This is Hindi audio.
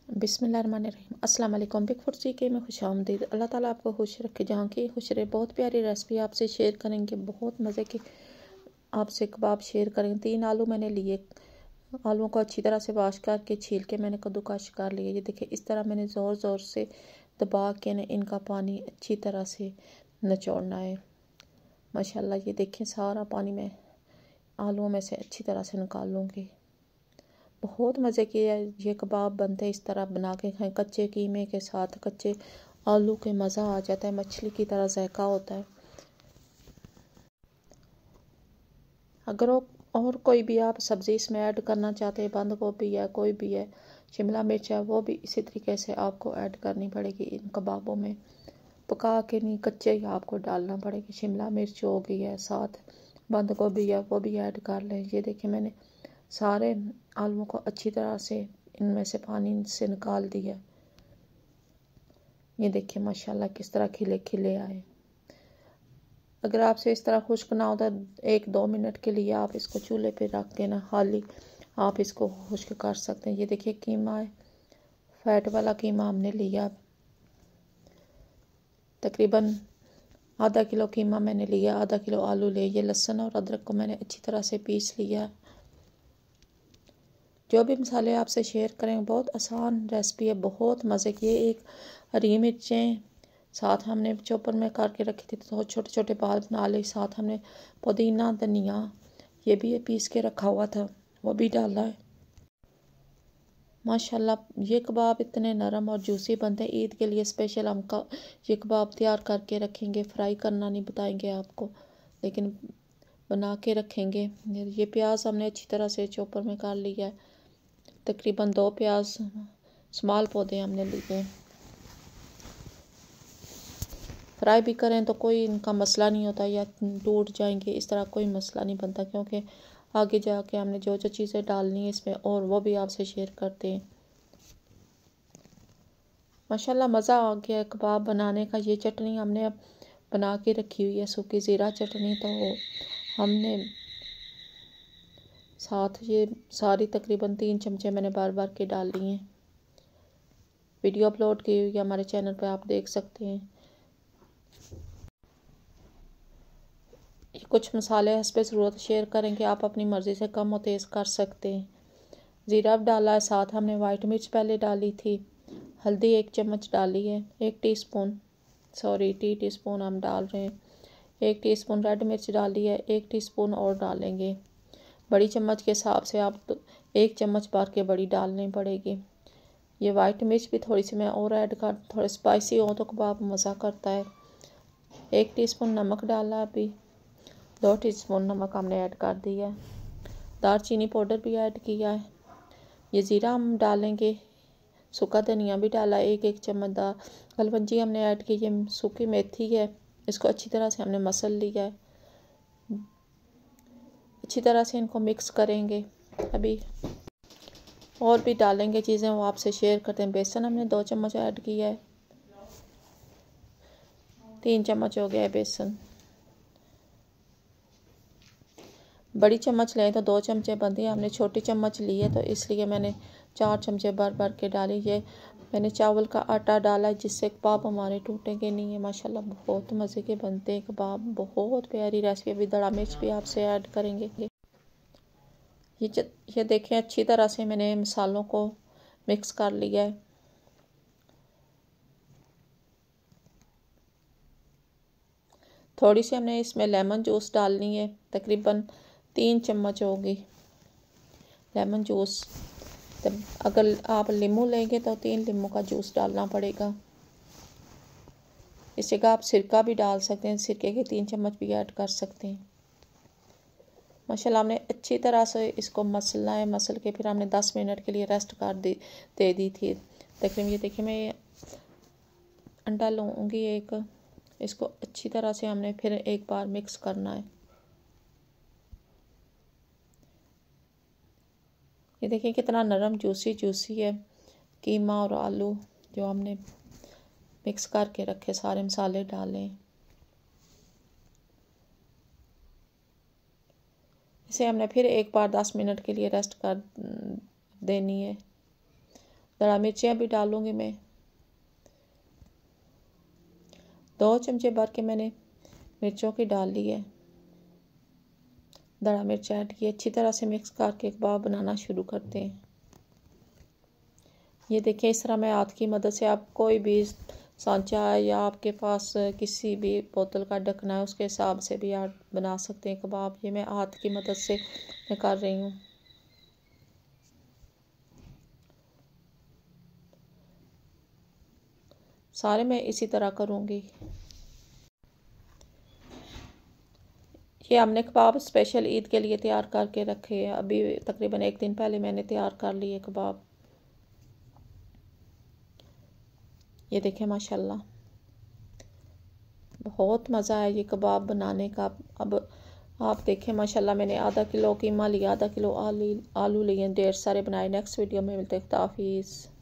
बिस्मिल्लाहिर्रहमानिर्रहीम। अस्सलाम वालेकुम। बिग फूड सीखे में खुशामदीद। अल्लाह ताला आपको खुश रखे, जहाँ की खुश रहे। बहुत प्यारी रेसिपी आपसे शेयर करेंगे, बहुत मज़े की आपसे कबाब शेयर करेंगे। 3 आलू मैंने लिए, आलूओं को अच्छी तरह से वाश करके छील के मैंने कद्दूकस कर लिए। ये देखिए इस तरह मैंने ज़ोर ज़ोर से दबा के ना इनका पानी अच्छी तरह से निचोड़ना है। माशाल्लाह ये देखें सारा पानी मैं आलूओं में से अच्छी तरह से निकाल लूँगी। बहुत मज़े के ये कबाब बनते हैं, इस तरह बना के खाएं कच्चे कीमे के साथ, कच्चे आलू के मज़ा आ जाता है, मछली की तरह जायका होता है। अगर और कोई भी आप सब्ज़ी इसमें ऐड करना चाहते हैं, बंद गोभी है, कोई भी है, शिमला मिर्च है, वो भी इसी तरीके से आपको ऐड करनी पड़ेगी इन कबाबों में। पका के नहीं, कच्चे ही आपको डालना पड़ेगी। शिमला मिर्च हो गई है, साथ बंद गोभी है, वो भी ऐड कर लें। ये देखिए मैंने सारे आलूओं को अच्छी तरह से इनमें से पानी से निकाल दिया। ये देखिए माशाल्लाह किस तरह खिले खिले आए। अगर आपसे इस तरह खुश्क ना हो तो 1-2 मिनट के लिए आप इसको चूल्हे पे रख के ना खाली आप इसको खुश्क कर सकते हैं। ये देखिए कीमा है, फैट वाला कीमा हमने लिया, तकरीबन आधा किलो कीमा मैंने लिया, आधा किलो आलू लिए। ये लहसुन और अदरक को मैंने अच्छी तरह से पीस लिया। जो भी मसाले आपसे शेयर करें, बहुत आसान रेसिपी है, बहुत मज़े की। एक हरी मिर्चें साथ हमने चॉपर में करके रखी थी, तो छोटे छोटे बाल बना लिए। साथ हमने पुदीना धनिया ये भी पीस के रखा हुआ था, वो भी डाला है। माशाल्लाह ये कबाब इतने नरम और जूसी बनते हैं। ईद के लिए स्पेशल हम ये कबाब तैयार करके रखेंगे। फ्राई करना नहीं बताएंगे आपको, लेकिन बना के रखेंगे। ये प्याज हमने अच्छी तरह से चॉपर में कर लिया है। तकरीबन 2 प्याज स्मॉल पौधे हमने लिए। फ्राई भी करें तो कोई इनका मसला नहीं होता या टूट जाएंगे, इस तरह कोई मसला नहीं बनता, क्योंकि आगे जाके हमने जो जो चीज़ें डालनी है इसमें और वो भी आपसे शेयर करते हैं। माशाल्लाह मज़ा आ गया कबाब बनाने का। ये चटनी हमने अब बना के रखी हुई है, सूखी ज़ीरा चटनी, तो हमने साथ ये सारी तकरीबन 3 चमचे मैंने बार बार के डाल लिए हैं। वीडियो अपलोड की हुई है हमारे चैनल पर, आप देख सकते हैं। कुछ मसाले हस्बे ज़रूरत शेयर करेंगे, आप अपनी मर्ज़ी से कम और तेज़ कर सकते हैं। ज़ीरा डाला है, साथ हमने वाइट मिर्च पहले डाली थी। हल्दी 1 चम्मच डाली है, 1 टीस्पून टीस्पून हम डाल रहे हैं। 1 टीस्पून रेड मिर्च डाली है, 1 टीस्पून और डालेंगे। बड़ी चम्मच के हिसाब से आप 1 चम्मच भर के बड़ी डालनी पड़ेगी। ये वाइट मिर्च भी थोड़ी सी मैं और ऐड कर, थोड़े स्पाइसी हो तो कबाब मज़ा करता है। 1 टीस्पून नमक डाला, अभी 2 टीस्पून नमक हमने ऐड कर दिया है। दालचीनी पाउडर भी ऐड किया है। ये ज़ीरा हम डालेंगे, सूखा धनिया भी डाला, 1 चम्मच कलवंजी हमने ऐड की। ये सूखी मेथी है, इसको अच्छी तरह से हमने मसल लिया है। अच्छी तरह से इनको मिक्स करेंगे। अभी और भी डालेंगे चीज़ें, वो आपसे शेयर करते हैं। बेसन हमने 2 चम्मच ऐड किया है, 3 चम्मच हो गया है बेसन। बड़ी चम्मच लें तो 2 चमचे बनती है, हमने छोटी चम्मच ली है तो इसलिए मैंने 4 चमचे भर भर के डाली। ये मैंने चावल का आटा डाला है, जिससे कबाब हमारे टूटेंगे नहीं है। माशाल्लाह बहुत मज़े के बनते हैं कबाब, बहुत प्यारी रेसिपी। अभी दड़ा मिर्च भी आपसे ऐड करेंगे। ये देखें अच्छी तरह से मैंने मसालों को मिक्स कर लिया है। थोड़ी सी हमने इसमें लेमन जूस डालनी है, तकरीबन 3 चम्मच होगी लेमन जूस। तब अगर आप नींबू लेंगे तो 3 नींबू का जूस डालना पड़ेगा। इस जगह आप सिरका भी डाल सकते हैं, सिरके के 3 चम्मच भी ऐड कर सकते हैं। माशाल्लाह हमने अच्छी तरह से इसको मसलना है। मसल के फिर हमने 10 मिनट के लिए रेस्ट कर दे दी थी। तकरीबन ये देखिए मैं अंडा लूँगी एक, इसको अच्छी तरह से हमने फिर एक बार मिक्स करना है। ये देखिए कितना नरम जूसी जूसी है कीमा और आलू जो हमने मिक्स करके रखे, सारे मसाले डालें। इसे हमने फिर एक बार 10 मिनट के लिए रेस्ट कर देनी है। दड़ा मिर्चें अभी डालूंगी मैं। 2 चमचे भर के मैंने मिर्चों की डाल ली है। दड़ा मिर्च ऐड की, अच्छी तरह से मिक्स करके कबाब बनाना शुरू करते हैं। ये देखिए इस तरह मैं हाथ की मदद से, आप कोई भी सांचा है या आपके पास किसी भी बोतल का ढकना है उसके हिसाब से भी आप बना सकते हैं कबाब। ये मैं हाथ की मदद से मैं कर रही हूँ। सारे मैं इसी तरह करूँगी। ये हमने कबाब स्पेशल ईद के लिए तैयार करके रखे हैं। अभी तकरीबन 1 दिन पहले मैंने तैयार कर लिए कबाब। ये देखें माशाल्लाह बहुत मज़ा है ये कबाब बनाने का। अब आप देखें माशाल्लाह मैंने आधा किलो कीमा लिया, आधा किलो आलू लिए, ढेर सारे बनाए। नेक्स्ट वीडियो में मिलते हैं। खुदा हाफिज़।